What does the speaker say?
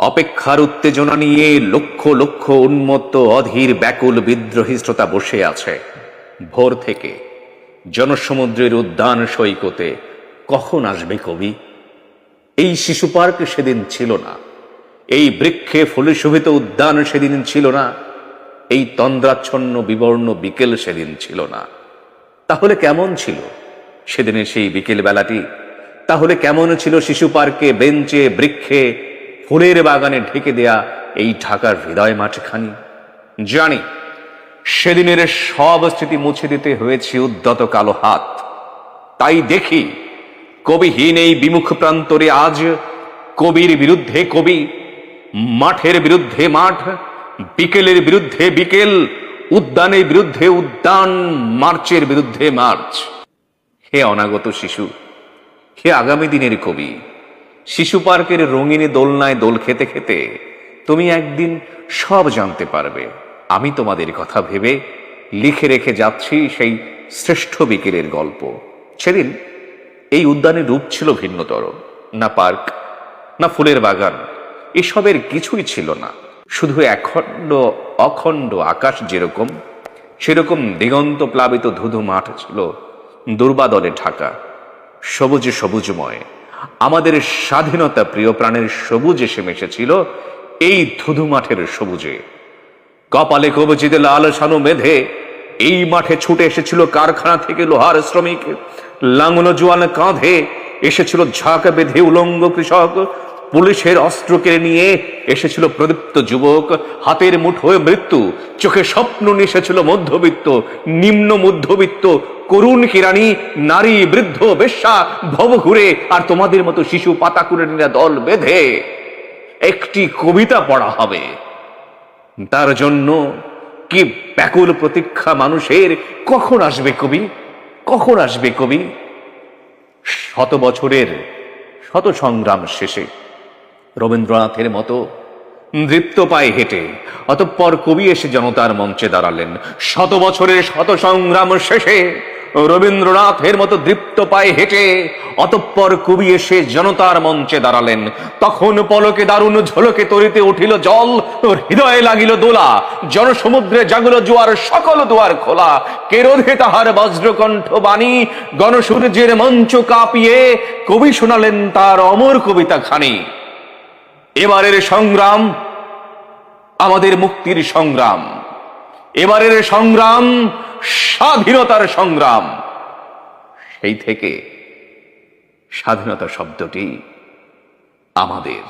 অপেক্ষার উত্তেজনা নিয়ে লক্ষ লক্ষ উন্মত্ত অধীর ব্যাকুল বিদ্রোহী শ্রোতা বসে আছে। ভোর থেকে জনসমুদ্রের উদ্যান সৈকতে কখন আসবে কবি? এই শিশু পার্ক সেদিন ছিল না, এই বৃক্ষে ফুলে শোভিত উদ্যান সেদিন ছিল না, এই তন্দ্রাচ্ছন্ন বিবর্ণ বিকেল সেদিন ছিল না। তাহলে কেমন ছিল সেদিনের সেই বিকেল বেলাটি? তাহলে কেমন ছিল শিশু পার্কে, বেঞ্চে, বৃক্ষে, ফুলের বাগানে ঢেকে দেয়া এই ঢাকার হৃদয় মাঠখানি? জানি সেদিনের সব স্মৃতি মুছে দিতে হয়েছে উদ্যত কালো হাত। তাই দেখি কবিহীন এই বিমুখ প্রান্তরে আজ কবির বিরুদ্ধে কবি, মাঠের বিরুদ্ধে মাঠ, বিকেলের বিরুদ্ধে বিকেল, উদ্যানের বিরুদ্ধে উদ্যান, মার্চের বিরুদ্ধে মার্চ। হে অনাগত শিশু, হে আগামী দিনের কবি, শিশু পার্কের রঙিন দোলনায় দোল খেতে খেতে তুমি একদিন সব জানতে পারবে। আমি তোমাদের কথা ভেবে লিখে রেখে যাচ্ছি সেই শ্রেষ্ঠ বিকেলের গল্প। সেদিন এই উদ্যানের রূপ ছিল ভিন্নতর। না পার্ক, না ফুলের বাগান, এসবের কিছুই ছিল না। শুধু অখণ্ড আকাশ যেরকম, সেরকম দিগন্ত প্লাবিত ধুধু মাঠ ছিল দুর্বাদলে ঢাকা, সবুজে সবুজময়। আমাদের স্বাধীনতা প্রিয় প্রাণের সবুজ এসে মিশেছিল এই ধুধু মাঠের সবুজে। কপালে কবজিতে লাল শানু বেঁধে এই মাঠে ছুটে এসেছিল কারখানা থেকে লোহার শ্রমিক, লাঙল জোয়ান কাঁধে এসেছিল ঝাঁক বেঁধে উলঙ্গ কৃষক, পুলিশের অস্ত্র কেড়ে নিয়ে এসেছিল প্রদীপ্ত যুবক, হাতের মুঠোয় মৃত্যু, চোখে স্বপ্ন এসেছিল মধ্যবিত্ত, নিম্ন মধ্যবিত্ত, করুণ কিরানি, নারী, বৃদ্ধ, বেশ্যা, ভবঘুরে আর তোমাদের মতো শিশু পাতাকুড়েনীরা দল বেঁধে একটি কবিতা পড়া হবে। তার জন্য কি ব্যাকুল প্রতীক্ষা মানুষের! কখন আসবে কবি, কখন আসবে কবি? শত বছরের শত সংগ্রাম শেষে রবীন্দ্রনাথের মতো দৃপ্ত পায়ে হেঁটে অতঃপর কবি এসে জনতার মঞ্চে দাঁড়ালেন। শত বছরের শত সংগ্রাম শেষে রবীন্দ্রনাথের মতো দৃপ্ত পায়ে হেঁটে অতঃপর কবি এসে জনতার মঞ্চে দাঁড়ালেন। তখন পলকে দারুণ ঝলকে তরিতে উঠিল জল, হৃদয়ে লাগিল দোলা, জনসমুদ্রে জাগল জোয়ার, সকল দুয়ার খোলা। কেরোধে তাহার বজ্রকণ্ঠ বাণী, গণসূর্যের মঞ্চ কাঁপিয়ে কবি শোনালেন তার অমর কবিতা খানি। এবারের সংগ্রাম আমাদের মুক্তির সংগ্রাম, এবারের সংগ্রাম স্বাধীনতার সংগ্রাম। সেই থেকে স্বাধীনতা শব্দটি আমাদের।